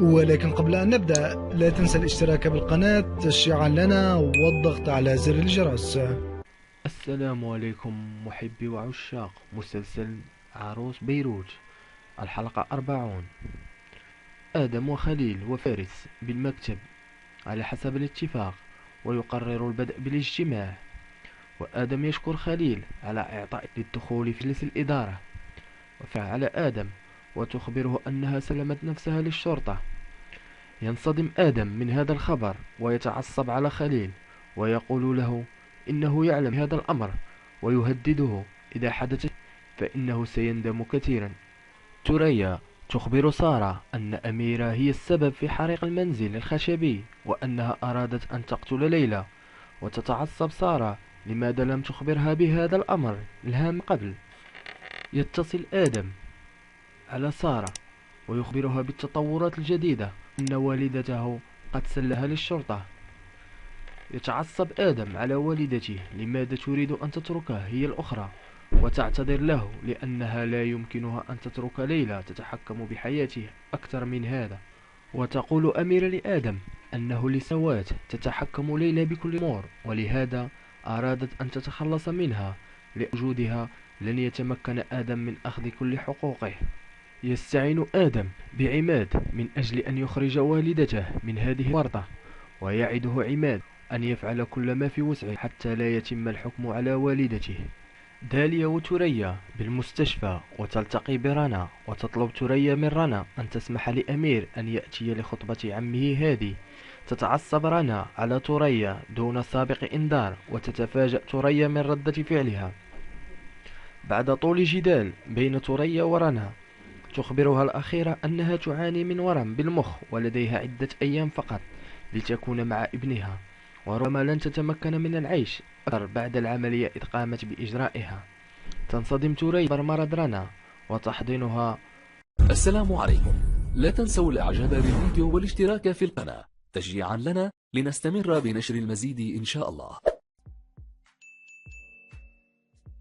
ولكن قبل أن نبدأ لا تنسى الاشتراك بالقناة تشجيعا لنا والضغط على زر الجرس. السلام عليكم محبي وعشاق مسلسل عروس بيروت. الحلقة 40. آدم وخليل وفارس بالمكتب على حسب الاتفاق، ويقرر البدء بالاجتماع. وآدم يشكر خليل على إعطاء للدخول في مجلس الإدارة، وفعل آدم وتخبره أنها سلمت نفسها للشرطة. ينصدم آدم من هذا الخبر ويتعصب على خليل، ويقول له إنه يعلم هذا الأمر، ويهدده إذا حدث فإنه سيندم كثيرا. ثريا تخبر سارة أن أميرة هي السبب في حريق المنزل الخشبي، وأنها أرادت أن تقتل ليلى. وتتعصب سارة لماذا لم تخبرها بهذا الأمر الهام قبل. يتصل آدم على سارة ويخبرها بالتطورات الجديدة، أن والدته قد سلها للشرطة. يتعصب آدم على والدته لماذا تريد أن تتركه هي الأخرى، وتعتذر له لأنها لا يمكنها أن تترك ليلى تتحكم بحياته أكثر من هذا. وتقول أميرة لآدم أنه لسوات تتحكم ليلى بكل الأمور، ولهذا أرادت أن تتخلص منها. لوجودها لن يتمكن آدم من أخذ كل حقوقه. يستعين آدم بعماد من أجل أن يخرج والدته من هذه الورطة، ويعده عماد أن يفعل كل ما في وسعه حتى لا يتم الحكم على والدته. داليا وثريا بالمستشفى وتلتقي برنا، وتطلب ثريا من رنا أن تسمح لأمير أن يأتي لخطبة عمه هادي. تتعصب رنا على ثريا دون سابق إنذار، وتتفاجأ ثريا من ردة فعلها. بعد طول جدال بين ثريا ورنا، تخبرها الأخيرة أنها تعاني من ورم بالمخ، ولديها عدة أيام فقط لتكون مع ابنها، وربما لن تتمكن من العيش أكثر بعد العملية إذ قامت بإجرائها. تنصدم ثريا بمرض رنا وتحضنها. السلام عليكم، لا تنسوا الإعجاب بالفيديو والاشتراك في القناة تشجيعا لنا لنستمر بنشر المزيد إن شاء الله.